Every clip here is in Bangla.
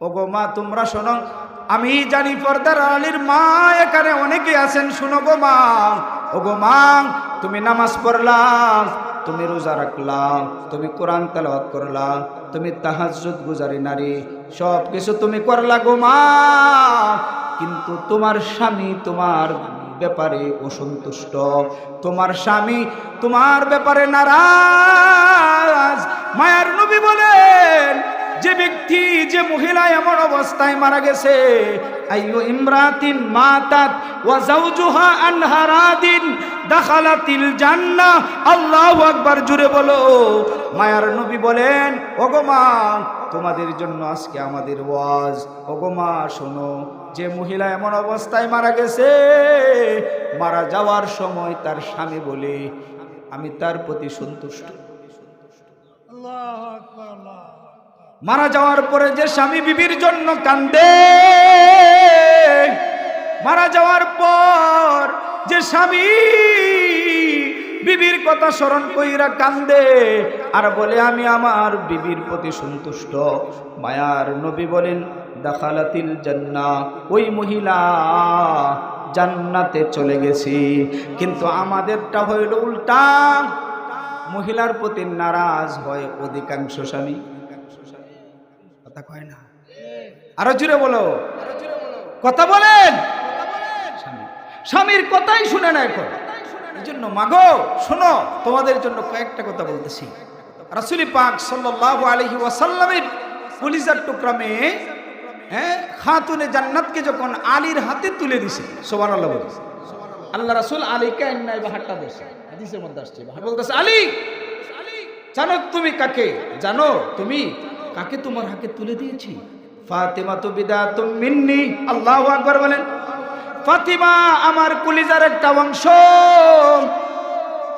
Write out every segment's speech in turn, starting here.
ওগো মা তোমরা শোনো, আমি জানি পর্দার আলীর মা এখানে অনেকে আছেন, শুনো গো মা। ওগো মা, তুমি নামাজ পড়লা, তুমি রোজা রাখলা, তুমি কোরআন তেলাওয়াত করলা, তুমি তাহাজ্জুদ গুজারি নারী, সব কিছু তুমি করলা গো মা, কিন্তু তোমার স্বামী তোমার ব্যাপারে অসন্তুষ্ট, তোমার স্বামী তোমার ব্যাপারে নারাজ। মায়ার নবী বলেন, যে ব্যক্তি, যে মহিলা এমন অবস্থায় মারা গেছে, আইয়ু ইমরাতিন মাতাত ওয়া যাওজুহা আনহারাদিন দাখালাতিল জান্নাহ। আল্লাহু আকবার, জুড়ে বলো। মায়ার নবী বলেন, ওগো মা, তোমাদের জন্য আজকে আমাদের ওয়াজ। ওগো মা শোনো, যে মহিলা এমন অবস্থায় মারা গেছে, মারা যাওয়ার সময় তার স্বামী বলে, আমি তার প্রতি সন্তুষ্ট। মারা যাওয়ার পরে যে স্বামী বিবির জন্য কান্দে, মারা যাওয়ার পর যে স্বামী বিবির কথা স্মরণ কইরা কান্দে আর বলে আমি আমার বিবির প্রতি সন্তুষ্ট, মায়ার নবী বলেন দাখালাতিল জান্নাহ, ওই মহিলা জান্নাতে চলে গেছি। কিন্তু আমাদেরটা হইল উল্টা, মহিলার প্রতি নারাজ হয় অধিকাংশ স্বামী। কথা কয় না, আরো জুড়ে বলো, কথা বলেন। স্বামীর কথাই শুনে না এখন। এই জন্য মাগো শোনো, তোমাদের জন্য কয়েকটা কথা বলতেছি। রাসূল পাক সাল্লাল্লাহু আলাইহি ওয়াসাল্লামের কলিজার টুকরা মেয়ে খাতুনে জান্নাতকে যখন আলীর হাতে তুলে দিছে, সুবহানাল্লাহ বলে, আল্লাহ রাসূল আলীকে আইনাই বাহারটা দিয়েছে, হাদিসের মধ্যে আসছে। বলতেছে, আলী জানো তুমি কাকে, জানো তুমি কাকে তোমার হাতে তুলে দিয়েছি? ফাতিমা তো বিদাতুম মিন্নি। আল্লাহু আকবার বলেন। ফাতিমা আমার কলিজার একটা অংশ,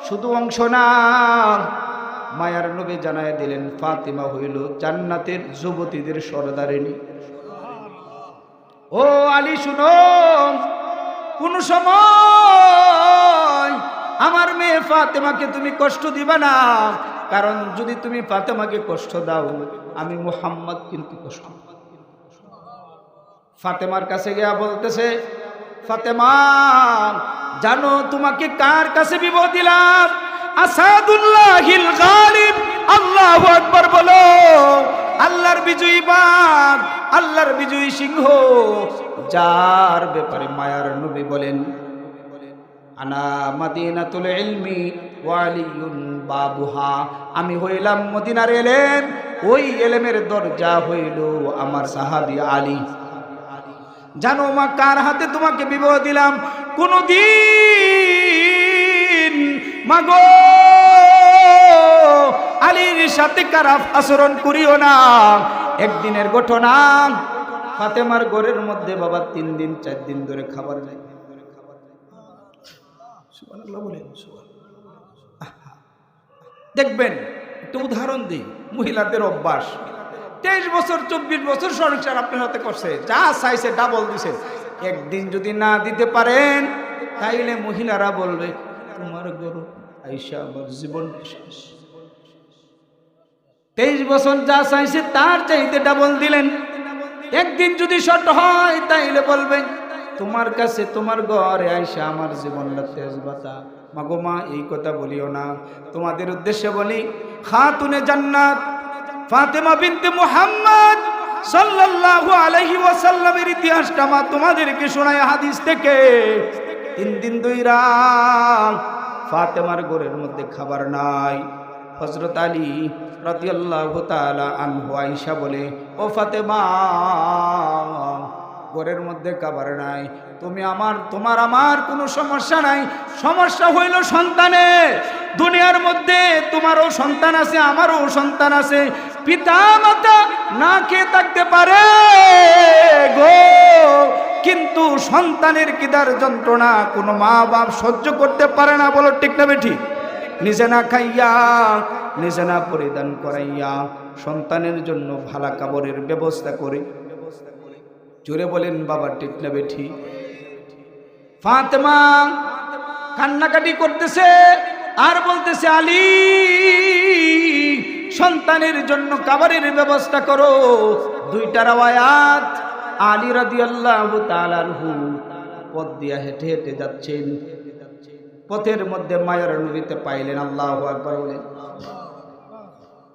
শুধু অংশ না। মায়ার নবী জানায় দিলেন, ফাতিমা হইল জান্নাতের যুবতীদের সরদারিনী। ও আলী শুনো, কোন সময় আমার মেয়ে ফাতেমাকে তুমি কষ্ট দিবা না, কারণ যদি তুমি ফাতেমাকে কষ্ট দাও, আমি মুহাম্মদ কিন্তু কষ্ট। ফাতেমার কাছে গিয়া বলতেছে, ফাতেমা জানো তোমাকে কার কাছে বিবাহ দিলাম? আসাদুল্লাহিল গালিব। আল্লাহু আকবার বলো। আল্লাহর বিজয়ী বাঘ, আল্লাহর বিজয়ী সিংহ, যার ব্যাপারে মায়ার নবী বলেন, আনা মাদিনাতুল ইলমি ওয়া আলিয়ুন বাবুহা। আমি হইলাম মদিনার এলেম, ওই এলেমের দরজা হইল আমার সাহাবী আলী। জানো মা কার হাতে তোমাকে বিবাহ দিলাম? কোনদিন মাগো আলীর সাথে খারাপ আচরণ করিও না। একদিনের ঘটনা, ফাতেমার ঘরের মধ্যে বাবা 3 দিন 4 দিন ধরে খাবার নাই। সুবহানাল্লাহ বলেন। দেখবেন, একটা উদাহরণ দিই, মহিলাদের অভ্যাস, 23 বছর 24 বছর সংসার আপনার হাতে করছে, যা চাইছে ডাবল দিছে। একদিন যদি না দিতে পারেন, তাইলে মহিলারা বলবে তোমার গরু আইসা আমার জীবন শেষ। 23 বছর যা চাইছে তার চাইতে ডাবল দিলেন। একদিন যদি শর্ট হয়, তাইলে বলবে তোমার কাছে তোমার ঘরে আইসা আমার জীবনটা তেজ বাতা। মাগো মা, এই কথা বলিও না। তোমাদের উদ্দেশ্যে বলি, খাতুনে জান্নাত ফাতেমা বিনতে মুহাম্মদ সাল্লাল্লাহু আলাইহি ওয়াসাল্লামের ইতিহাসটা মা তোমাদেরকে শোনায় হাদিস থেকে। 3 দিন 2 রাত ফাতেমার ঘরের মধ্যে খাবার নাই। হযরত আলী রাদিয়াল্লাহু তাআলা আনহু আয়েশা বলে, ও ফাতেমা, ঘরের মধ্যে খাবার নাই, তুমি তোমার আমার কোনো সমস্যা নাই, সমস্যা হইল সন্তানের। দুনিয়ার মধ্যে তোমারও সন্তান আছে, আমারও সন্তান আছে, পিতা মাতা না খেয়ে থাকতে পারে গো, কিন্তু সন্তানের কিদার যন্ত্রণা কোনো মা বাপ সহ্য করতে পারে না। বলো ঠিক না বেঠি? নিজে না খাইয়া, নিজে না পরিধান করাইয়া সন্তানের জন্য ভালা কাপড়ের ব্যবস্থা করে। জোরে বলেন বাবা, ঠিক না বেঠি? ফাতেমা কান্নাকাটি করতেছে আর বলতেছে, আলী সন্তানের জন্য খাবারের ব্যবস্থা করো। দুইটা রাওয়ায়াত। আলী রাদিয়াল্লাহু তাআলা আনহু পথ দিয়া হেঁটে হেঁটে যাচ্ছেন, পথের মধ্যে মায়ার নবীতে পাইলেন। আল্লাহু আকবার বলেন।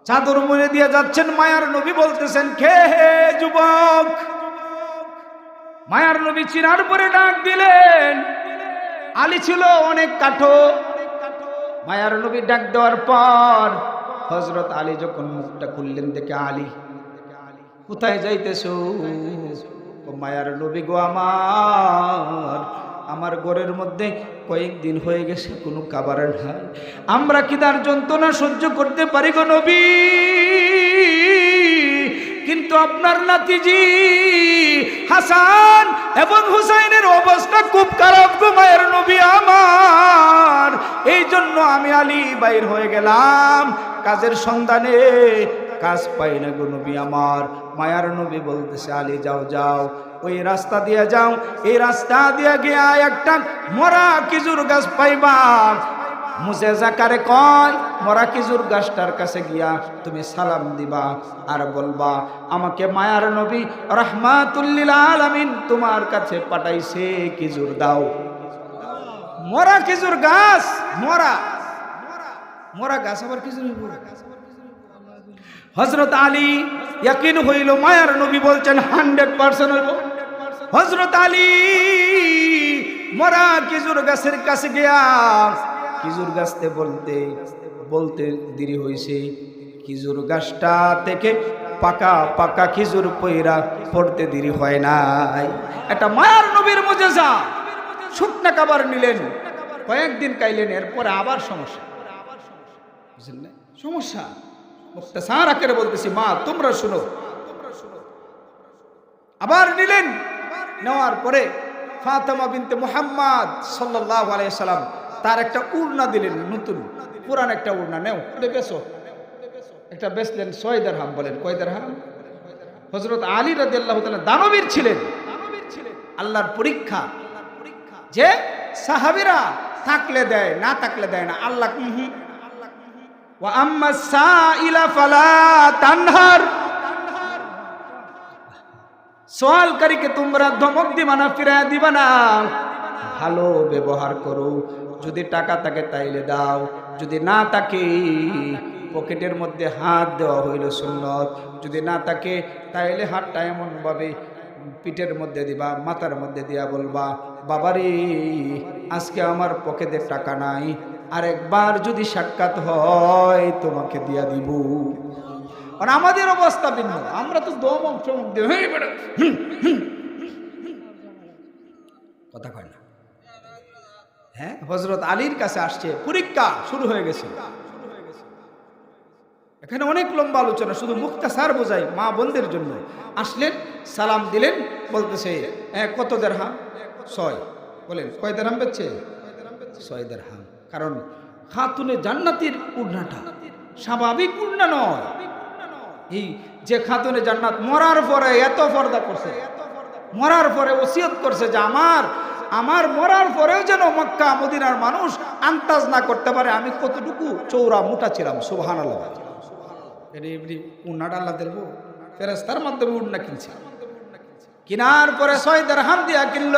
চাদর মুড়ে দিয়ে যাচ্ছেন, মায়ার নবী বলতেছেন, কে হে যুবক? মায়ার নবী চিনার পরে ডাক দিলেন। আলী ছিল অনেক কাঠো। মায়ার নবী ডাক দেওয়ার পর হযরত আলী যখন মুখটা খুললেন, দেখে আলী, কোথায় যাইতেছো? মায়ার নবী গো, আমার ঘরের মধ্যে কয়েকদিন হয়ে গেছে কোনো খাবার নাই, আমরা খিদার যন্ত্রণা সহ্য করতে পারি গো নবী, কিন্তু আপনার নাতিজি হাসান এবং হুসাইনের অবস্থা খুব খারাপ গো মায়ের নবী আমার, এই জন্য আমি আলী বাইর হয়ে গেলাম কাজের সন্ধানে, কাজ পাই না গো নবী আমার। মায়ার নবী বলতেছে, আলী যাও যাও, ওই রাস্তা দিয়ে যাও, এই রাস্তা দিয়ে গিয়া একটা মরা খেজুর গাছ পাইবা। মুজেজা কারে কয়? মরা খেজুর গাছটার কাছে গিয়া তুমি সালাম দিবা আর বলবা, আমাকে মায়ার নবী রাহমাতুল লিল আলামিন তোমার কাছে পাঠাইছে, খেজুর দাও। মরা খেজুর গাছ, মরা মরা গাছ আবার খেজুর। হযরত আলী ইয়াকিন হইল, মায়ার নবী বলছেন 100% হইব। হযরত আলী মরা খেজুর গাছের কাছে গিয়া খেজুর গাছতে বলতে বলতে দেরি হইছে, খেজুর গাছটা থেকে পাকা পাকা খেজুর পইরা পড়তে দেরি হয় নাই। এটা মায়ার নবীর মুজিজা। শুকনা খাবার নিলেন, কয়েকদিন খাইলেন, এরপরে আবার সমস্যা, বুঝলেন না? সমস্যা মুখতাসার আকারে বলতেছি, মা তোমরা শুনো। আবার নিলেন, নেওয়ার পরে ফাতেমা বিনতে মুহাম্মদ সাল্লাল্লাহু আলাইহি সাল্লাম তার একটা উড়না দিলেন, নতুন পুরান একটা উড়না, নেও এটা বেচো। একটা বেচলেন 6 দিরহাম। বলেন কয় দিরহাম? হযরত আলী রাদিয়াল্লাহু তাআলা দানবীর ছিলেন, আল্লাহর পরীক্ষা, যে সাহাবীরা থাকলে দেয়, না থাকলে দেয় না। আল্লাহ ওয়া আম্মা সাইলা ফালা তানহার, সওয়ালকারীকে তোমরা ধমক দিবা না, ফিরায়া দিবা না, ভালো ব্যবহার করো। যদি টাকা থাকে তাইলে দাও, যদি না থাকে পকেটের মধ্যে হাত দেওয়া হইল সুন্নত, যদি না থাকে তাইলে হাতটা এমন ভাবে পিঠের মধ্যে দিবা, মাথার মধ্যে দিয়া বলবা, বাবারে আজকে আমার পকেটে টাকা নাই, আরেকবার যদি সাক্ষাৎ হয় তোমাকে দিয়া দিব। আর আমাদের অবস্থা ভিন্ন, আমরা তো দম অংশ কথা কয় না। হ্যাঁ, হযরত আলীর কাছে আসছে, পরীক্ষা শুরু হয়ে গেছে। এখানে অনেক লম্বা আলোচনা, শুধু মুখতাসার বোঝাই মা বোনদের জন্য। আসলেন, সালাম দিলেন, বলতেছে কত দিরহাম? 6। বলেন কয় দিরহাম বেচছে? 6 দিরহাম। কারণ খাতুনে জান্নাতের উড়নাটা স্বাভাবিক উড়না নয়। এই যে খাতুনে জান্নাত মরার পরে এত পর্দা করছে, মরার পরে ওসিয়ত করছে যে আমার মরার পরেও যেন মক্কা মদিনার মানুষ আন্দাজ না করতে পারে আমি কতটুকু চৌড়া মোটা ছিলাম। সুবহানাল্লাহ। উড়নাটা আল্লাহ দেব, ফেরেশতার মাধ্যমে উড়না কিনছে, কিনার পরে 6 দিরহাম দিয়া কিনল।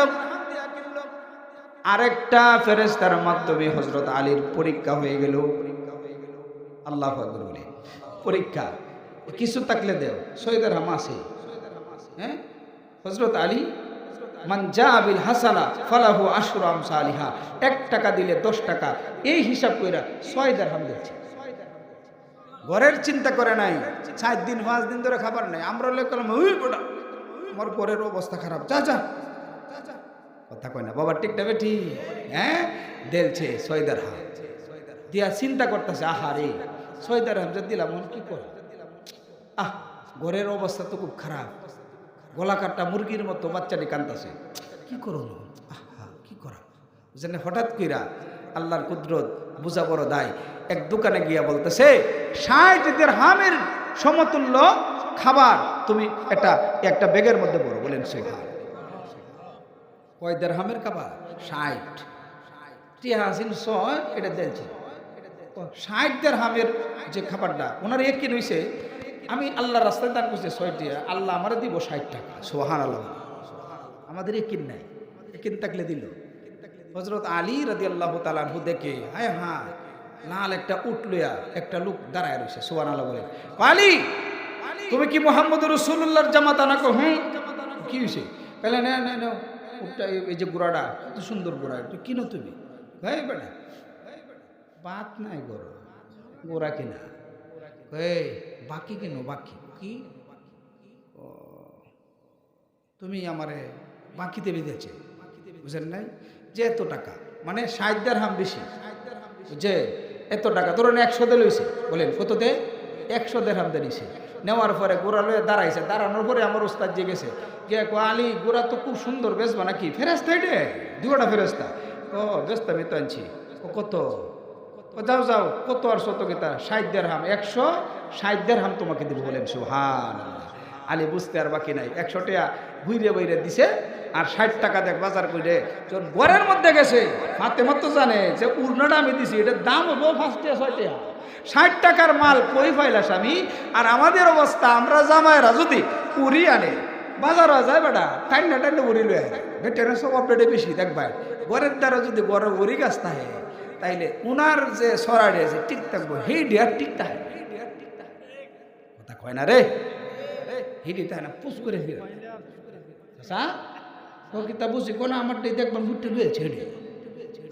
আরেকটা ফেরেশতার মাধ্যমে হযরত আলীর পরীক্ষা হয়ে গেল। আল্লাহু আকবার বলে পরীক্ষা, কিছু থাকলে দেও, 6 দিরহাম আছে। হ্যাঁ, হযরত আলী মান জাআ বিল হাসানা ফালাহু আশরু আমসালিহা, 1 টাকা দিলে 10 টাকা, এই হিসাব কইরা 6 দিরহাম দিচ্ছে। ঘরের চিন্তা করে নাই, 4 দিন 5 দিন ধরে খাবার নাই। আমরা বললাম ওই গোটা আমার ঘরের অবস্থা খারাপ, যা যা কথা কয় না বাবা, ঠিকটা বেঠি। হ্যাঁ, দেলছে 6 দিরহাম দিয়া চিন্তা করতেছে, আহারে 6 দিরহাম যে দিলাম কি করে, ঘরের অবস্থা তো খুব খারাপ, গলা কাটা মুরগির মতো বাচ্চাটি কান্দাছে, কি করো কি করা বুঝলেন। হঠাৎ কইরা আল্লাহর কুদরত বুঝা বড় দায়, এক দোকানে গিয়া বলতেছে 60 দিরহামের সমতুল্য খাবার তুমি একটা ব্যাগের মধ্যে বড়। বলেন সুবহান। কয় দিরহামের খাবার? 60 টিহাসিন 6 এটা দিয়েছে। 60 দিরহামের যে খাবারটা ওনার একই হইছে, আমি আল্লাহর রাস্তায় দান করছি 6টি, আল্লাহ আমারে দিব 60 টাকা। সুবহানাল্লাহ। আমাদের একিন নাই, একিন থাকলে দিল। হযরত আলী রাদিয়াল্লাহু তাআলা আনহু দেখে হায় হায় লাল একটা উট লইয়া একটা লোক দাঁড়ায় রয়েছে। সুবহানাল্লাহ বলে, আলী তুমি কি মুহাম্মদুর রাসূলুল্লাহর জামাত আনাকো? হ্যাঁ। কি হয়েছে? বলে না না না, উটটা এই যে ঘোড়াটা কত সুন্দর ঘোড়া, একটু কিনো তুমি। ভাই বেটা বাত নাই গরো ঘোড়া কিনা, এই বাকি কিনো। বাকি কি? ও তুমি আমারে বাকিতে বেঁধেছে, বুঝেন নাই? যে এত টাকা মানে 60 দিরহাম বেশি, যে এত টাকা ধরুন 100 দে লইছে। বলেন কত দে? 100 দিরহাম দে নিছে। নেওয়ার পরে গোড়া লয়ে দাঁড়াইছে, দাঁড়ানোর পরে আমার ওস্তাদ যে গেছে গিয়ে আলী গোড়া তো খুব সুন্দর বেচবা নাকি? ফেরেস্তা এটে দুটা ফেরেস্তা। ও বেচতা আমি তো আনছি। ও কত? যাও যাও, কত আর শত কেতা? 60 দিরহাম। 160 দিরহাম তোমাকে দিব। বলেন সুবহানাল্লাহ। আলী বুঝতে আর বাকি নাই, 100 টাকা ঘুরে বইরে দিছে আর 60 টাকা দেখ বাজার করে যখন ঘরের মধ্যে গেছে। ফাতেমা তো জানে যে উড়নাটা আমি দিছি, এটার দাম হবো 5 টাকা 6 টাকা। 60 টাকার মাল কই পাইলা স্বামী? আর আমাদের অবস্থা, আমরা জামাইরা যদি উড়ি আনে বাজারে যায় বেটা টাইনা টাইনা উড়ি লয়ে বেটার সব আপডেটে বেশি দেখবা। ঘরের দ্বারা যদি ঘরে উড়ি গাছ থাকে তাইলে উনার যে সরাডে আছে ঠিক থাকবো, হেই ডিয়ার ঠিক থাকে। কথা কয় না রে, হিডি তাই না পুষ করে ফিরে কিতা বুঝি কোন আমার দেখবার মুঠে রয়েছে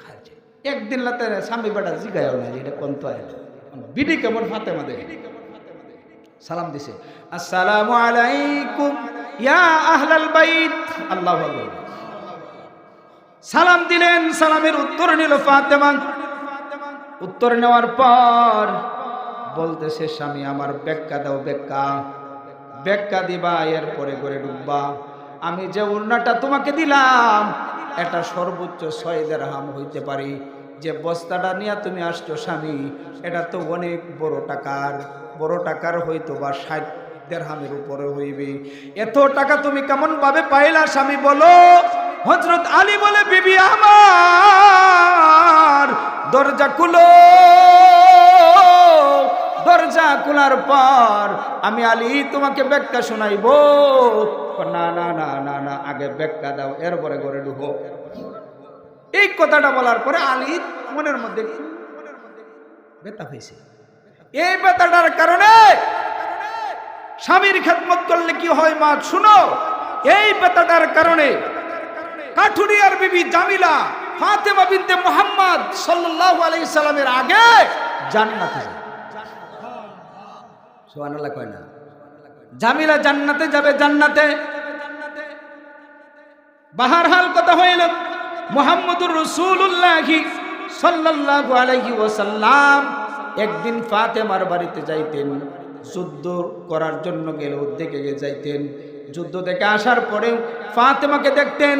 খাচ্ছে। একদিন লাতে স্বামী বেটা জিগায় না এটা কোন তো বিডি কেমন ফাতেমা দেখে সালাম দিছে, আসসালামু আলাইকুম ইয়া আহলাল বাইত। আল্লাহু আকবার। সালাম দিলেন, সালামের উত্তর নিল ফাতেমা। উত্তর নেওয়ার পর বলতেছে স্বামী আমার ব্যাখ্যা দাও, ব্যাখ্যা দিবা, এরপরে করে ঢুকবা। আমি যে ওড়নাটা তোমাকে দিলাম এটা সর্বোচ্চ 6 দিরহাম হইতে পারে। যে বস্তাটা নিয়ে তুমি আসছো স্বামী, এটা তো অনেক বড় টাকার হয়তো বা 60 দিরহামের উপরে হইবে। এত টাকা তুমি কেমন ভাবে পাইলা স্বামী বলো? হযরত আলী বলে, বিবি আমার দরজা খুলো। দরজা খোলার পর আমি আলী তোমাকে ব্যাখ্যা শোনাইব। না না না না না, আগে ব্যাখ্যা দাও, এরপরে ঘরে ঢুকো। এই কথাটা বলার পরে আলী মনের মধ্যে ব্যথা হয়েছে। এই ব্যথাটার কারণে স্বামীর খেদমত করলে কি হয় মা শুনো। এই ব্যথাটার কারণে কাঠুরিয়ার বিবি জামিলা ফাতেমা বিনতে মুহাম্মদ সাল্লাল্লাহু আলাইহি সাল্লামের আগে জান্নাতে যায়। সুবহানাল্লাহ কয় না? জামিলা জান্নাতে যাবে। জান্নাতে বাহারহাল কথা হইল মুহাম্মদুর রাসূলুল্লাহ সাল্লাল্লাহু আলাইহি ওয়াসাল্লাম একদিন ফাতেমার বাড়িতে যাইতেন, যুদ্ধ করার জন্য গেলে দেখে যাইতেন। যুদ্ধ থেকে আসার পরে ফাতেমাকে দেখতেন।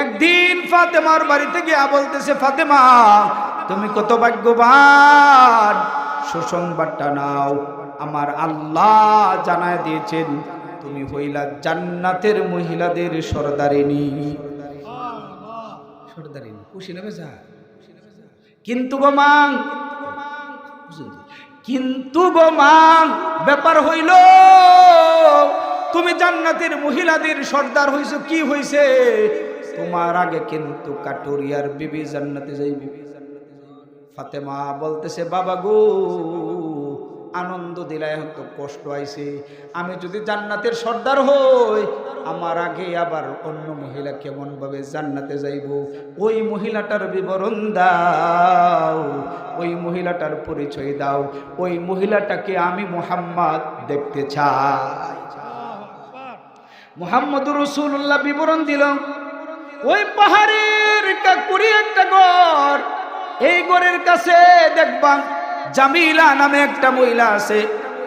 একদিন ফাতেমার বাড়িতে গিয়া বলতেছে, ফাতেমা তুমি কত ভাগ্যবান, সুসংবাদটা নাও। আমার আল্লাহ জানায় দিয়েছেন তুমি হইলা জান্নাতের মহিলাদের সরদারিনী। খুশি নেবে যা। কিন্তু গো মা, ব্যাপার হইল তুমি জান্নাতের মহিলাদের সর্দার হইছো। কি হইছে? তোমার আগে কিন্তু কাটুরিয়ার বিবি জান্নাতে যাইবে। ফাতেমা বলতেছে, বাবা গো আনন্দ দিলা, এখন তো কষ্ট আইছে। আমি যদি জান্নাতের সর্দার হই, আমার আগে আবার অন্য মহিলা কেমন ভাবে জান্নাতে যাইব? ওই মহিলাটার বিবরণ দাও, ওই মহিলাটার পরিচয় দাও। ওই মহিলাটাকে আমি মুহাম্মদ দেখতে চাই। মুহাম্মদুর রাসূলুল্লাহ বিবরণ দিল। ওই পাহাড়ের কাকুরি একটা ঘর, এই ঘরের কাছে দেখবা জামিলা নামে একটা মহিলা আছে।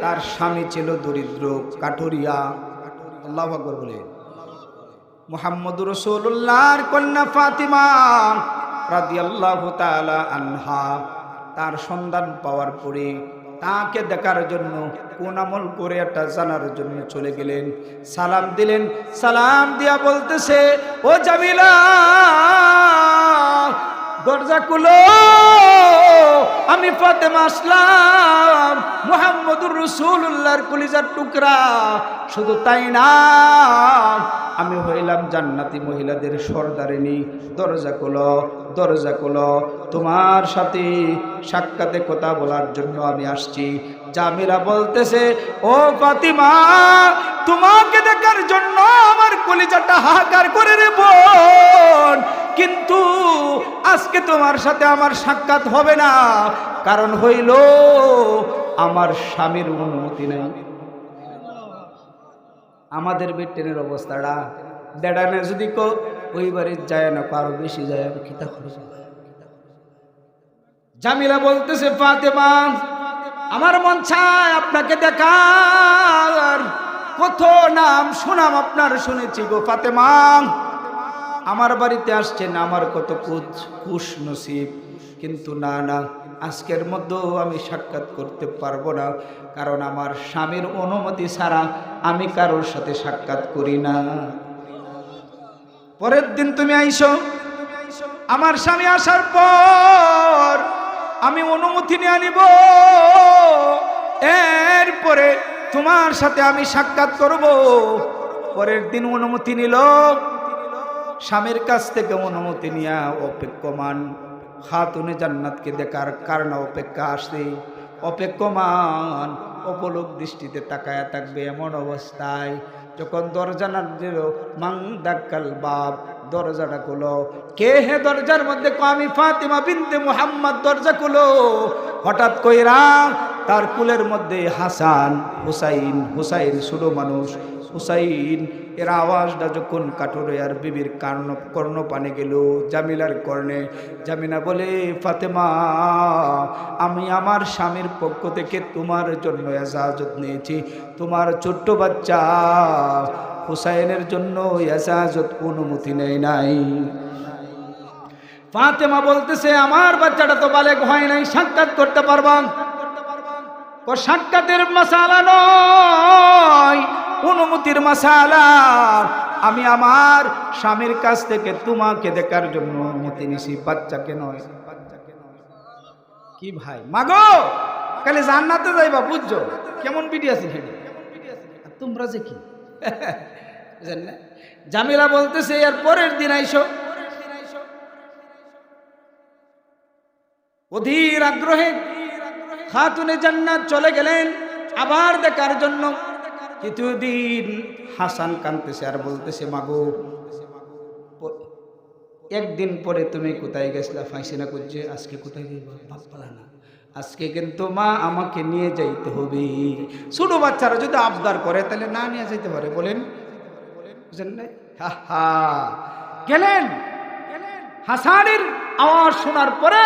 তার স্বামী ছিল দরিদ্র কাঠুরিয়া। আল্লাহু আকবার বলে। মুহাম্মদুর রাসূলুল্লাহর কন্যা ফাতিমা রাদিয়াল্লাহু তাআলা আনহা তার সন্ধান পাওয়ার পরে তাকে দেখার জন্য কোন আমল করে এটা জানার জন্য চলে গেলেন। সালাম দিলেন। সালাম দিয়া বলতেছে, ও জামিলা দরজা খুলো, আমি ফাতেমা আসলাম, মুহাম্মদুর রাসূলুল্লাহর কলিজার টুকরা। শুধু তাই না, আমি হইলাম জান্নাতি মহিলাদের সর্দারিনী। দরজা খুলো, দরজা খুলো, তোমার সাথে সাক্ষাতে কথা বলার জন্য আমি আসছি। জামিলা বলতেছে, ও ফাতিমা, তোমাকে দেখার জন্য আমার কলিজাটা হাহাকার করে রে বোন, কিন্তু আজকে তোমার সাথে আমার সাক্ষাৎ হবে না। কারণ হইল আমার স্বামীর অনুমতি নেই। আমাদের বেটেনের অবস্থাটা দেড়ানে যদি কো ওই বাড়ি যায় না, আরো বেশি যায়, আমি খিতা করি। জামিলা বলতেছে, ফাতেমা, আমার মন চায় আপনাকে দেখার, কত নাম সুনাম আপনার শুনেছি গো ফাতেমা। আমার বাড়িতে আসছেন, আমার কত খুশ নসিব, কিন্তু না না, আজকের মধ্যেও আমি সাক্ষাৎ করতে পারবো না, কারণ আমার স্বামীর অনুমতি ছাড়া আমি কারোর সাথে সাক্ষাৎ করি না। পরের দিন তুমি আইসো। আমার স্বামী আসার পর আমি অনুমতি নিয়ে আনিব, এরপরে তোমার সাথে আমি সাক্ষাৎ করব। পরের দিন অনুমতি নিল, স্বামীর কাছ থেকে অনুমতি নিয়ে অপেক্ষমান খাতুনে জান্নাতকে দেখার কারণে অপেক্ষা আসে। অপেক্ষমান অপলক দৃষ্টিতে তাকায়া থাকবে। এমন অবস্থায় যখন দরজা না দিল, মাং দাক্কাল বাব, দরজাটা খুলো। কে হে দরজার মধ্যে? আমি ফাতিমা বিনতে মুহাম্মদ। দরজা খুলো। হঠাৎ কইরা তার কুলের মধ্যে হাসান, হুসাইন, হুসাইন ছোট মানুষ, হুসাইন এর আওয়াজটা যখন কাঠুরে আর বিবির কর্ণ পানে গেল, জামিলার কর্ণে, জামিলা বলে, ফাতেমা, আমি আমার স্বামীর পক্ষ থেকে তোমার জন্য ইজাজত নিয়েছি, তোমার ছোট্ট বাচ্চা হুসাইনের জন্য ইজাজত অনুমতি নেই নাই। ফাতেমা বলতেছে, আমার বাচ্চাটা তো বালেগ হয় নাই, সাক্ষাৎ করতে পারবা? ও সাক্ষাতের মাসালা নয়, অনুমতির মাসালা। আমি আমার স্বামীর কাছ থেকে তোমাকে দেখার জন্য অনুমতি নিছি, বাচ্চাকে নয়। কি ভাই মাগো, কালে জান্নাতে যাইবা, বুঝছো? কেমন বিডি আছে তোমরা যে কি জামিলা বলতেছে, এর পরের দিন আইসো। অধীর আগ্রহে খাতুনে জান্নাত চলে গেলেন আবার দেখার জন্য। তৃতীয় দিন হাসান কাঁদতেছে আর বলতেছে, মাগো, একদিন পরে তুমি কোথায় গেছিলা? ফাইসিনা করছে, আজকে কোথায় যাইবা? বাপ্পালা না, আজকে কিন্তু মা আমাকে নিয়ে যাইতে হবে। ছোট বাচ্চারা যদি আবদার করে তাহলে না নিয়ে যাইতে পারে, বলেন, বুঝেন না? গেলেন। হাসানের আওয়াজ শোনার পরে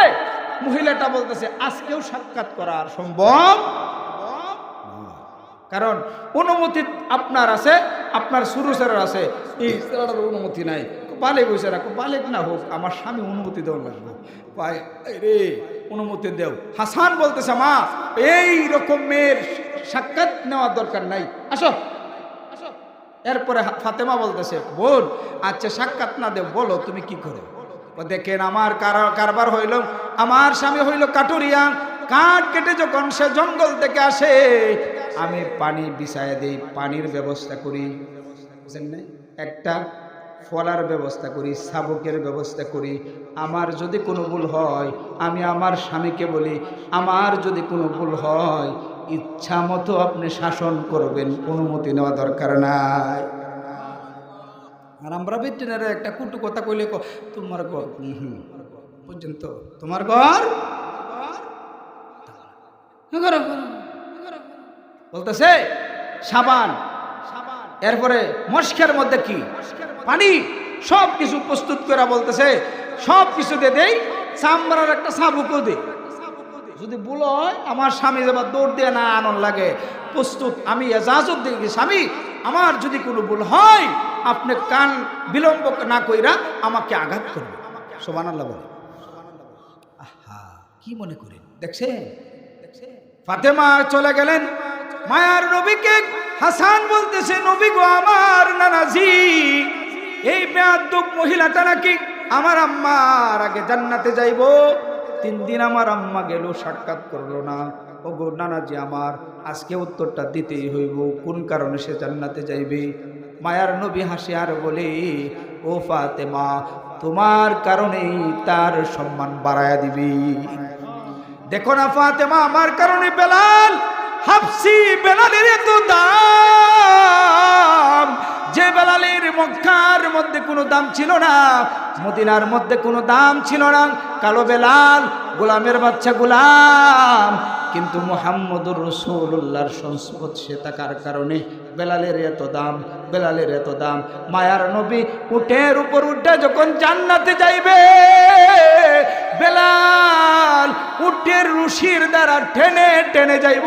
মহিলাটা বলতেছে, আজকেও সাক্ষাৎ করা সম্ভব, কারণ অনুমতি আপনার আছে, আপনার সুরুসের আছে, এই অনুমতি নাই। বালেক হয়েছে, বালেক না হোক, আমার স্বামী অনুমতি দেওয়া লাগবে, রে অনুমতি দেও। হাসান বলতেছে, মা, এই রকম মেয়ের সাক্ষাৎ নেওয়ার দরকার নাই, আসো। এরপরে ফাতেমা বলতেছে, বোন, আচ্ছা সাক্ষাৎ না দেও, বলো তুমি কি করো। দেখেন, আমার কারবার হইল, আমার স্বামী হইল কাটুরিয়া, কাঠ কেটে যখন সে জঙ্গল থেকে আসে, আমি পানি বিছায় দেই, পানির ব্যবস্থা করি, বুঝলেন না? একটা ফলার ব্যবস্থা করি, শাবকের ব্যবস্থা করি। আমার যদি কোনো ভুল হয়, আমি আমার স্বামীকে বলি, আমার যদি কোনো ভুল হয়, ইচ্ছা মতো আপনি শাসন করবেন, অনুমতি নেওয়া দরকার নাই। আর আমরা বেটিনারা একটা কুটু কথা কইলে, তোমার ঘর পর্যন্ত, তোমার ঘর বলতেছে সাবান, এরপরে মস্কের মধ্যে কি পানি, সব কিছু প্রস্তুত করে বলতেছে, সব কিছু দিয়ে দেই, চামড়ার একটা সাবুকও দে। যদি ভুল হয়, আমার স্বামী যাবার দৌড় দিয়ে না আনন্দ লাগে, প্রস্তুত। আমি এজাজত দিই, স্বামী, আমার যদি কোনো ভুল হয়, আপনি কান বিলম্ব না কইরা আমাকে আঘাত করবেন। সুবহানাল্লাহ বলে। আহা, কি মনে করেন? দেখছেন, ফাতেমা চলে গেলেন। মায়ার নবীকে হাসান বলতেছে, নবী গো, আমার নানাজি এই বেয়াদব মহিলাটা নাকি আমার আম্মার আগে জান্নাতে যাইব। 3 দিন আমার আম্মা গেল, সাক্ষাৎ করলো না। ও গো নানাজি আমার, আজকে উত্তরটা দিতেই হইব, কোন কারণে সে জান্নাতে যাইবে। মায়ার নবী হাসে আর বলে, ও ফাতেমা, তোমার কারণেই তার সম্মান বাড়ায়া দিবি। দেখো না ফাতেমা, আমার কারণে বেলাল হাফসি, বেলালের এত দাম, যে বেলালের মক্কার মধ্যে কোনো দাম ছিল না, মদিনার মধ্যে কোনো দাম ছিল না। কালো বেলাল, গোলামের বাচ্চা গোলাম, কিন্তু মুহাম্মদুর রাসূলুল্লাহর সংস্পর্শে থাকার কারণে বেলালের এত দাম, বেলালের এত দাম। মায়ার নবী উটের উপর উঠে যখন জান্নাতে যাইবে, বেলাল উটের রশির দ্বারা টেনে টেনে যাইব।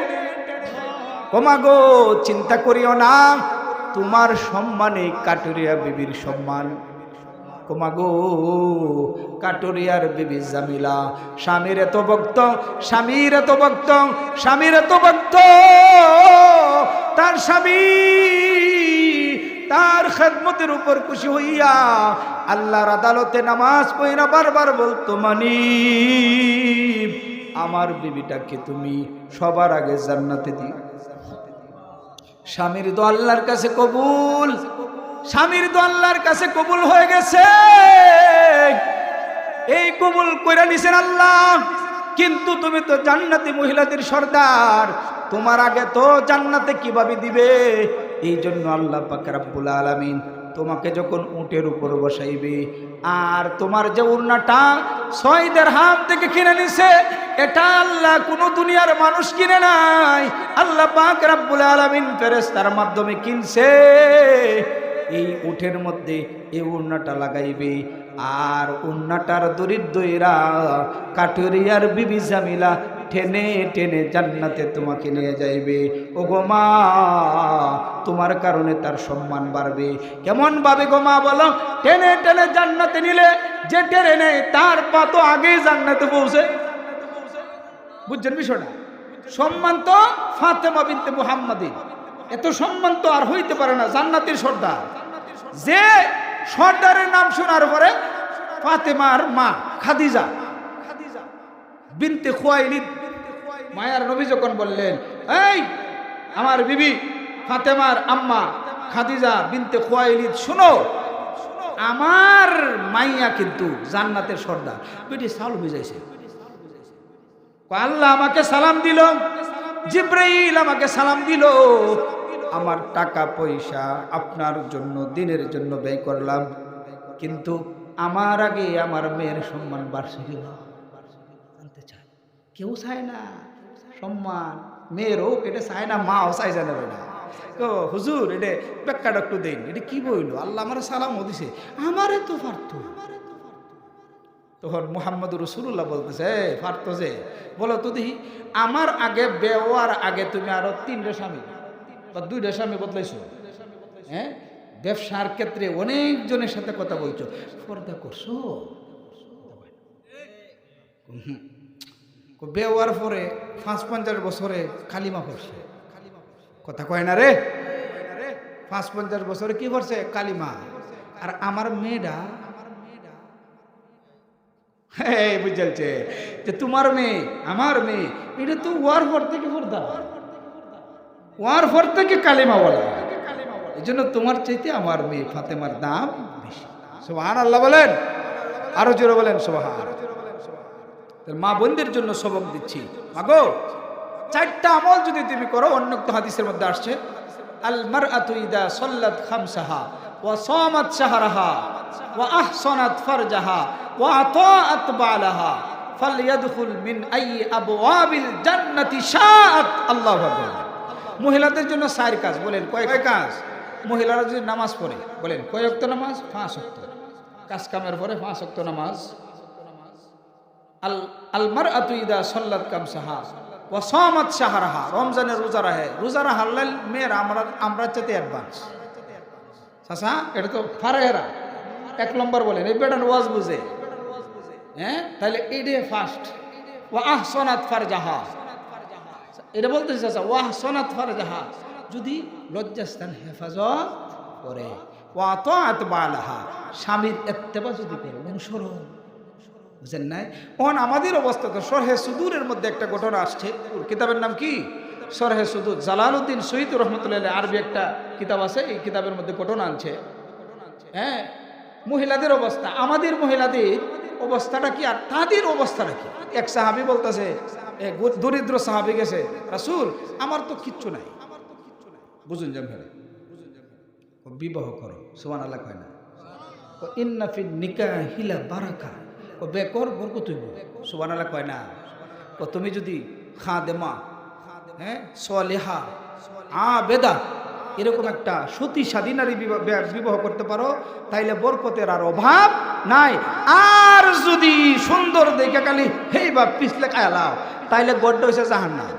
ওমা গো, চিন্তা করিও না, তোমার সম্মানে কাটুরিয়া বিবির সম্মান। কোমাগো, কাটুরিয়ার বিবি জামিলা স্বামীর এত ভক্ত, স্বামীর এত ভক্ত, স্বামীর এত ভক্ত, তার স্বামী তার খেদমতের উপর খুশি হইয়া আল্লাহর আদালতে নামাজ পড়িনা বারবার বলতো, মানি আমার বিবিটাকে তুমি সবার আগে জান্নাতে দিও। স্বামীর দোয়া আল্লাহর কাছে কবুল, স্বামীর দোয়া আল্লাহর কাছে কবুল হয়ে গেছে। এই কবুল কইরা নিছেন আল্লাহ, কিন্তু তুমি তো জান্নাতি মহিলাদের সর্দার, তোমার আগে তো জান্নাতে কিভাবে দিবে? এই জন্য আল্লাহ পাক রব্বুল আলামিন তোমাকে যখন উটের উপর বসাইবে, আর তোমার যে উন্নাটা 6 দিরহাম থেকে কিনে নিছে, এটা আল্লাহ কোনো দুনিয়ার মানুষ কিনে নাই, আল্লাহ পাক রব্বুল আলামিন ফেরেশতার মাধ্যমে কিনছে। এই উটের মধ্যে এই উন্নাটা লাগাইবে, আর উন্নাটার দরিদ্ররা কাটুরিয়ার বিবি জামিলা টেনে টেনে জান্নাতে তোমাকে নিয়ে যাইবে। ও গো মা, তোমার কারণে তার সম্মান বাড়বে। কেমন ভাবে গো মা বলো? টেনে টেনে জান্নাতে নিলে যে টেনে নেয় তার পা তো আগেই জান্নাতে পৌঁছে। বুঝছেন বিষয়টা? সম্মান তো ফাতেমা বিনতে মুহাম্মাদিন, এত সম্মান তো আর হইতে পারে না জান্নাতের সর্দার। যে সর্দারের নাম শোনার পরে ফাতেমার মা খাদিজা বিনতে খুয়াইলিদ, মায়ার নবী যখন বললেন, এই আমার বিবি ফাতেমার আম্মা খাদিজা বিনতে খুয়াইলিদ, শুনো, আমার মাইয়া কিন্তু জান্নাতের সর্দার। বেটি চাউল ভিজাইছে, আল্লাহ আমাকে সালাম দিল, জিব্রাইল আমাকে সালাম দিল, আমার টাকা পয়সা আপনার জন্য দিনের জন্য ব্যয় করলাম, কিন্তু আমার আগে আমার মেয়ের সম্মান বার্ষিকী জানতে চায়। কেউ চায় না সম্মান, মেয়েরও এটা চায় না, মাও চাইছে না। বেটা তো হুজুর এটা ব্যাখ্যাটা একটু দেন, এটা কি বইল? আল্লাহ আমার সালামও দিছে, আমারে তো পারত। তখন মুহাম্মদুর রাসূলুল্লাহ বলতেছে, পারত যে, বলো তো দেখি, আমার আগে বেওয়ার আগে তুমি আরো 3টা স্বামী বা 2টা স্বামী বদলাইছো, হ্যাঁ, ব্যবসার ক্ষেত্রে অনেকজনের সাথে কথা বলছো, পর্দা করছো? বেওয়ার পরে ৫-৫০ বছরে কালিমা পড়ছে, কথা কয় না রে, ৫-৫০ বছরে কি করছে? কালিমা। আর আমার মেয়েটা বুঝছে যে তোমার মেয়ে আমার মেয়ে, এটা তো ওয়ার পর থেকে পর্দা, ওয়ার পর থেকে কালিমা বলা। এই জন্য তোমার চাইতে আমার মেয়ে ফাতেমার দাম বেশি। সুবহানাল্লাহ বলেন, আরো জোরে বলেন সুবহান। মা বোনদের জন্য সবক দিচ্ছি, মাগো 4টা আমল যদি তুমি করো, অন্য একটা হাদিসের মধ্যে আসছে, আল মারআতু ইদা সাল্লাত খামসাহা ওয়া সামাত শাহরাহা ওয়া আহসানাত ফারজাহা ওয়া আতাআত বালাহা ফালইয়াদখুল মিন আই আবওয়াবিল জান্নাতি শাআত। আল্লাহু আকবার। মহিলাদের জন্য 4 কাজ, বলেন কয় কাজ? মহিলারা যদি নামাজ পড়ে, বলেন কয় ওয়াক্ত নামাজ? 5 ওয়াক্ত। কাজ কামের পরে 5 ওয়াক্ত নামাজ। আল মারআতু ইদা সাল্লাত খামসাহা ওয়া সামাত শাহরাহা, রমজানের রোজা রাখে, রোজা রাখার মেয়েরা আমরা চাইতে অ্যাডভান্স। চাচা এটা তো ফারেহেরা 1 নম্বর বলেন, এই বেটার ওয়াজ বুঝে, হ্যাঁ, তাহলে এইটা ফার্স্ট। ওয়া আহসানাত ফারজাহা, এটা বলতেছে চাচা, ওয়া আহসানাত ফারজাহা, যদি লজ্জাস্থান হেফাজত করে, ওয়া তাআত বালাহা, স্বামীর ইত্তেবা যদি করে, অনুসরণ, বুঝেন নাই? ওন আমাদের অবস্থা তো শরহে সুদূরের মধ্যে একটা ঘটনা আসছে, কিতাবের নাম কি? শরহে সুদূর, জালালউদ্দিন সৈয়দ রহমতুল্লাহ আরবি একটা কিতাব আছে, এই কিতাবের মধ্যে ঘটনা আনছে। হ্যাঁ, মহিলাদের অবস্থা, আমাদের মহিলাদের অবস্থাটা কি আর তাদের অবস্থাটা কি? এক সাহাবী বলতেছে, এক দরিদ্র সাহাবী গেছে, রাসূল আমার তো কিচ্ছু নাই, বুঝুন যেন ফেলে বিবাহ করো, সুবহানাল্লাহ কয় না? ইন্না ফিন নিকাহিলা বারাকা, বেকর বরকত হইব, সুবহানাল্লাহ কয় না? তুমি যদি খাদেমা, হ্যাঁ, সালেহা, আবেদা, এরকম একটা সতী স্বাধীনারী বিবাহ করতে পারো, তাইলে বরকতের আর অভাব নাই। আর যদি সুন্দর দেখে খালি হেই বা পিছলে খায়ালাও, তাইলে গড্ড হয়েছে জাহান্নাম।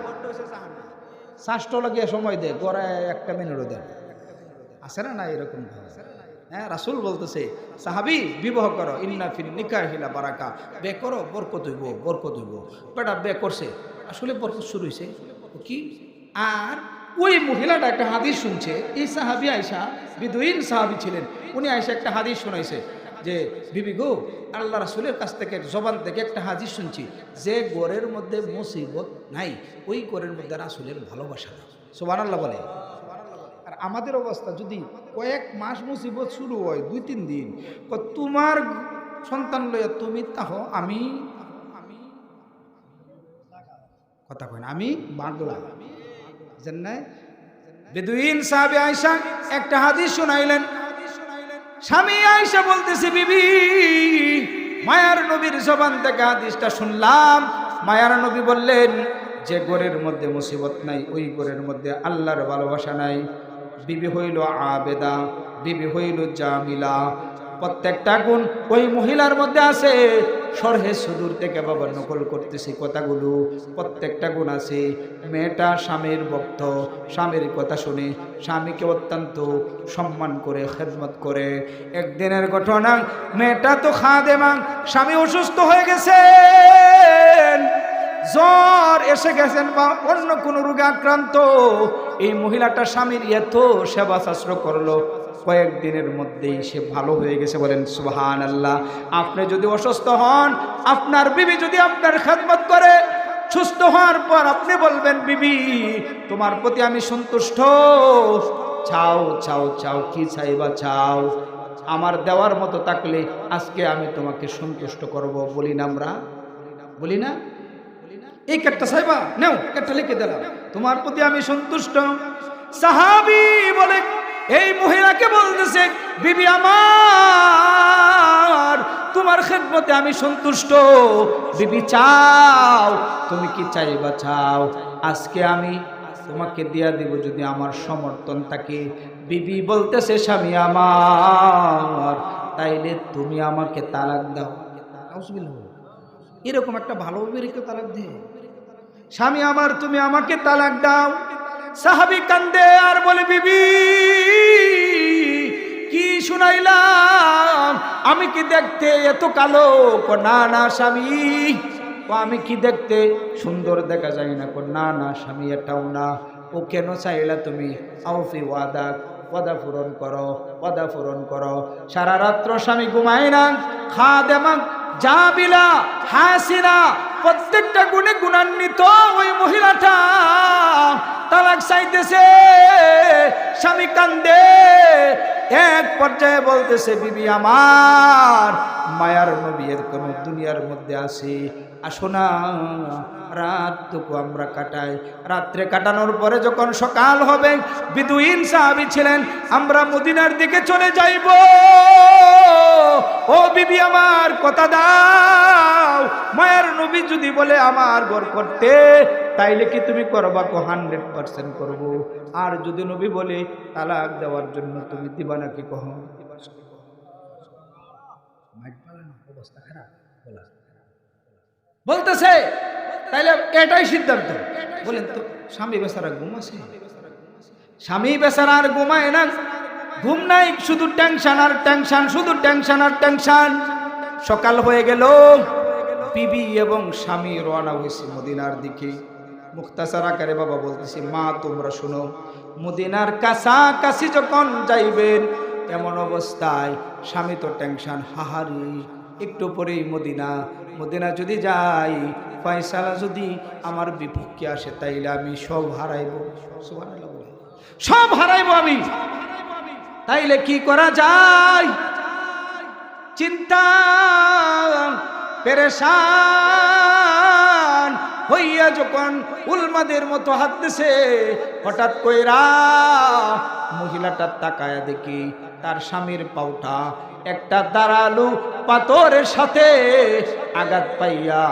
শাস্ত্র লাগিয়ে সময় দে, গড়ায় একটা মিনিটও দেয়, আছে না? না এরকম। হ্যাঁ, রাসূল বলতেছে সাহাবী বিবাহ করো, ইন্না ফিন নিকাহিলা বারাকা, বে করো বরকত হইব, বরকত হইব। বেটা বে করছে, আসলে বরকত শুরু হয়েছে কি? আর ওই মহিলাটা একটা হাদিস শুনছে, এই সাহাবী আয়েশা বিদুইন সাহাবী ছিলেন, উনি আয়েশা একটা হাদিস শোনাইছে যে বিবি গো, আল্লাহ রাসূলের কাছ থেকে জবান থেকে একটা হাদিস শুনছি, যে ঘরের মধ্যে মুসিবত নাই ওই ঘরের মধ্যে রাসূলের ভালোবাসা নাই। সুবহানাল্লাহ বলে। আর আমাদের অবস্থা যদি কয়েক মাস মুসিবত শুরু হয়, 2-3 দিন, তোমার সন্তান লইয়া তুমি তাহ আমি কথা কই না, আমি বাঁধলা জান্নায়। বেদুইন সাহাবী আয়েশা একটা হাদিস শুনাইলেন, স্বামী আয়েশা বলতেছে, বিবি মায়ার নবীর জবান থেকে হাদিসটা শুনলাম। মায়ার নবী বললেন, যে ঘরের মধ্যে মুসিবত নাই ওই ঘরের মধ্যে আল্লাহর ভালোবাসা নাই। বিবি হইল আবেদা, বিবি হইল জামিলা, প্রত্যেকটা গুণ ওই মহিলার মধ্যে আছে। শরহে সুদূর থেকে বাবা নকল করতেছি কথাগুলো, প্রত্যেকটা গুণ আছে। মেয়েটা স্বামীর ভক্ত, স্বামীর কথা শুনে স্বামীকে অত্যন্ত সম্মান করে খেদমত করে। একদিনের ঘটনা, মেয়েটা তো খাদেমা, স্বামী অসুস্থ হয়ে গেছেন, জ্বর এসে গেছেন বা অন্য কোনো রোগে আক্রান্ত। এই মহিলাটা স্বামীর এত সেবা শাস্ত্র করলো, কয়েকদিনের মধ্যেই সে ভালো হয়ে গেছে। বলেন সুবহানাল্লাহ। আপনি যদি অসুস্থ হন, আপনার বিবি যদি আপনার খেদমত করে, সুস্থ হওয়ার পর আপনি বলবেন, বিবি তোমার প্রতি আমি সন্তুষ্ট, চাও চাও চাও, কি চাইবা চাও, আমার দেওয়ার মতো থাকলে আজকে আমি তোমাকে সন্তুষ্ট করব। বলি না আমরা? বলি না? এই কেটটা চাইবা, নাও কেটটা লিখে দিলাম, তোমার প্রতি আমি সন্তুষ্ট। সাহাবী বলে, এই মহিলাকে বলতেছে, বিবি আমার তোমার খেদমতে আমি সন্তুষ্ট, বিবি চাও, তুমি কি চাইবা চাও, আজকে আমি তোমাকে দিয়া দিব যদি আমার সমর্থন থাকে। বিবি বলতেছে, স্বামী আমার তাইলে তুমি আমাকে তালাক দাও। এরকম একটা ভালো বিবিকে তালাক দে, স্বামী আমার তুমি আমাকে তালাক দাও। সাহাবী কান্দে আর বলে, বিবি কি শুনাইলাম, আমি কি দেখতে এত কালো? না না স্বামী, আমি কি দেখতে সুন্দর দেখা যায় না? না না স্বামী, এটাও না। ও কেন চাইলা তুমি? আউফি ওয়াদা, ওয়াদা পূরণ করো, ওয়াদা পূরণ করো। সারা রাত্র স্বামী ঘুমায় না, খাদেমা জামিলা হাসিনা প্রত্যেকটা গুণে গুণান্বিত ওই মহিলাটা তালাক চাইতেছে, স্বামী কান্দে। এক পর্যায়ে বলতেছে, বিবি আমার মায়ার নবী এরকম দুনিয়ার মধ্যে আছে, আসো না রাতটুকু আমরা কাটাই। রাত্রে কাটানোর পরে যখন সকাল হবে, বিদুইন সাহাবী ছিলেন, আমরা মদিনার দিকে চলে যাইব। ও বিবি আমার কথা দাও, মায়ার নবী যদি বলে আমার ঘর করতে, তাইলে কি তুমি করবা? 100% করব। আর যদি নবী বলে তালাক দেওয়ার জন্য, তুমি দিবা নাকি? কহ অবস্থা খারাপ বলতেছে, তাইলে এটাই সিদ্ধান্ত। বলেন তো, স্বামী বেচারা ঘুম আছে? স্বামী বেচারা আর ঘুমায় না, ঘুম নাই, শুধু টেনশন আর টেনশন, শুধু টেনশন আর টেনশন। সকাল হয়ে গেল, বিবি এবং স্বামী রওনা হয়েছে মদিনার দিকে। মুখতাসার আকারে বাবা বলতেছি, মা তোমরা শুনো, মদিনার কাছাকাছি যখন যাইবেন, এমন অবস্থায় স্বামী তো টেনশন, হাহারি একটু পরেই মদিনা যদি যাই, ফয়সালা যদি আমার বিপক্ষে আসে তাইলে আমি সব হারাইব। সুবহানাল্লাহ বলে, সব হারাইব আমি, তাইলে কি করা যায়? চিন্তা পেরেশান হইয়া যখন উলমাদের মতো হাত দিছে, হঠাৎ কইরা মহিলাটার তাকায়া দেখি তার স্বামীর পাউটা একটা দাঁড়ালু পাথরের সাথে আঘাত পাইয়া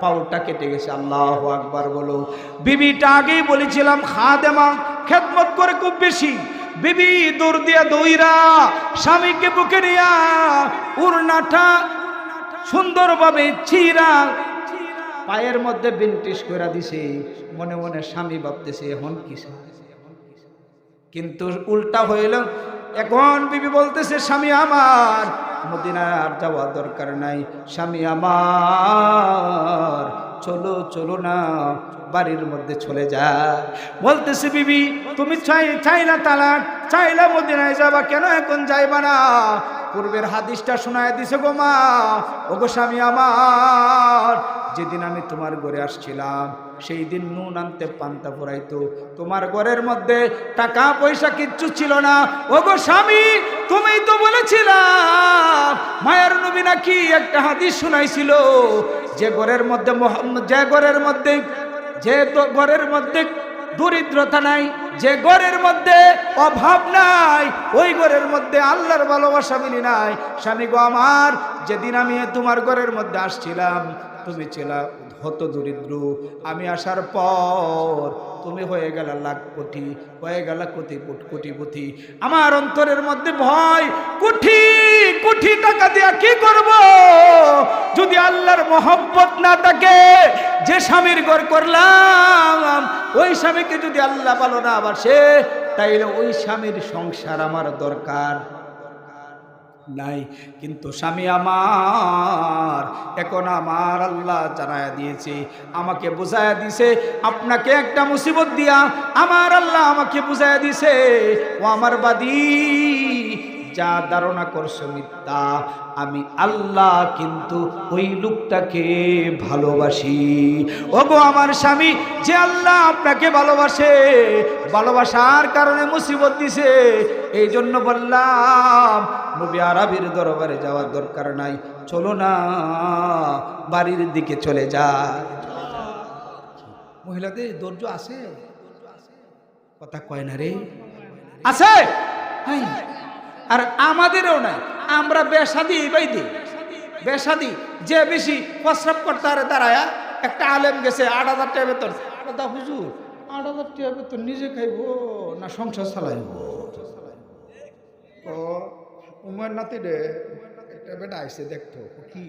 পাউটা কেটে গেছে। আল্লাহু আকবার বলো। বিবিটা আগেই বলেছিলাম খাদেমা, খেদমত করে খুব বেশি। বিবি দৌড় দিয়া দৌড়া স্বামীকে বুকে নিয়া উড়নাটা সুন্দরভাবে চিরা পায়ের মধ্যে বেন্টিস করে দিছে। মনে মনে স্বামী ভাবতেছে এখন কি, কিন্তু উল্টা হইল। এখন বিবি বলতেছে স্বামী আমার মদিনার যাওয়া দরকার নাই, স্বামী আমার চলো চলো না বাড়ির মধ্যে চলে যা। বলতেছে বিবি তুমি চাইলা তালাক, চাইলা মদিনায় যাবা, কেন এখন যাইবা না? পূর্বের হাদিসটা শোনায় দিছে গো মা। ও গো স্বামী আমার, যেদিন আমি তোমার ঘরে আসছিলাম সেই দিন নুন আনতে পান্তা ফুরাইতো, তোমার ঘরের মধ্যে টাকা পয়সা কিচ্ছু ছিল না। ও গো স্বামী, তুমি তো বলেছিলাম মায়ের নবী নাকি একটা হাদিস শোনাইছিল, যে ঘরের মধ্যে ঘরের মধ্যে দরিদ্রতা নাই, যে ঘরের মধ্যে অভাব নাই, ওই ঘরের মধ্যে আল্লাহর ভালোবাসা মিলি নাই। স্বামী গো আমার, যেদিন আমি তোমার ঘরের মধ্যে আসছিলাম তুমি ছিলা হত দরিদ্র, আমি আসার পর তুমি হয়ে গেল লাখপতি, হয়ে গেল কোটিপতি। আমার অন্তরের মধ্যে ভয়, কোটি কোটি টাকা দিয়া কি করব যদি আল্লাহর মহব্বত না থাকে? যে স্বামীর ঘর করলাম ওই স্বামীকে যদি আল্লাহ ভালো না বাসে, তাইলে ওই স্বামীর সংসার আমার দরকার নাই। কিন্তু স্বামী আমার, এখন আমার আল্লাহ জানায়া দিয়েছে, আমাকে বুঝায়া দিছে, আপনাকে একটা মুসিবত দিয়া আমার আল্লাহ আমাকে বুঝায়া দিছে, ও আমার বাদী যা ধারণা করছো মিথ্যা, আমি আল্লাহ কিন্তু ওই লোকটাকে ভালোবাসি। ওগো আমার স্বামী, যে আল্লাহ আপনাকে ভালোবাসে, ভালোবাসার কারণে মুসিবত দিছে, এই জন্য বললাম নবী আরবির দরবারে যাওয়ার দরকার নাই, চলো না বাড়ির দিকে চলে যায়। মহিলাদের ধৈর্য আছে, কথা কয় না রে, আছে। আর আমাদেরও নাই, আমরা বেশাদি বাইদি বেশাদি যে বেশি প্রস্রাব করতে আরে দাঁড়ায়া একটা আলেম গেছে 8,000 টাকা বেতন, হুজুর 8,000 টাকা বেতন নিজে খাইব না সংসার চালাইব? ও উমার নাতি রে একটা বেটা আইসে দেখতো, কি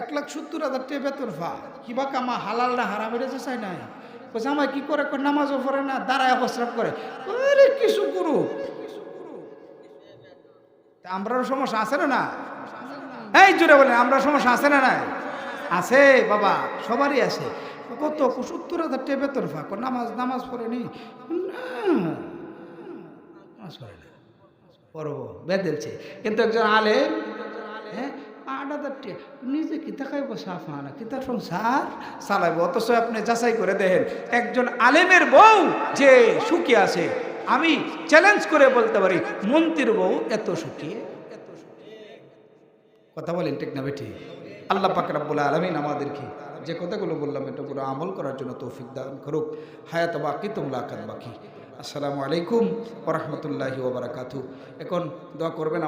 1,70,000 টাকা বেতন পা, কিবা কামা হালাল না হারাম বেড়েছে চাই নাই। জামাই কি করে, নামাজও পড়ে না, দাঁড়ায় প্রস্রাব করে, আরে কিছু করুক। আমরাও সমস্যা আছে না? এই জুড়ে বলেন, আমরা সমস্যা আছে না? নাই আছে বাবা, সবারই আছে। কত 70,000 টাকা বেতন ফাঁক, নামাজ পড়েনি, নামাজ পড়ে না, পড়ব বেঁধেছে। কিন্তু একজন আলেম 8,000 টাকা নিজে কিতা খাইব, সাফা না কিতা সংসার চালাইব। অথচ আপনি যাচাই করে দেখেন, একজন আলেমের বউ যে সুখী আছে, আমি চ্যালেঞ্জ করে বলতে পারি মন্ত্রীর বউ এত সুখী। কথা বলেন ঠিক না বেঠি? আল্লাহ পাক রব্বুল আলামিন আমাদেরকে যে কথাগুলো বললাম এটা পুরো আমল করার জন্য তৌফিক দান করুক। হায়াত বাকি মুলাকাত বাকি। আসসালামু আলাইকুম ওয়া রাহমাতুল্লাহি ওয়া বারাকাতুহু। এখন দোয়া করবেন।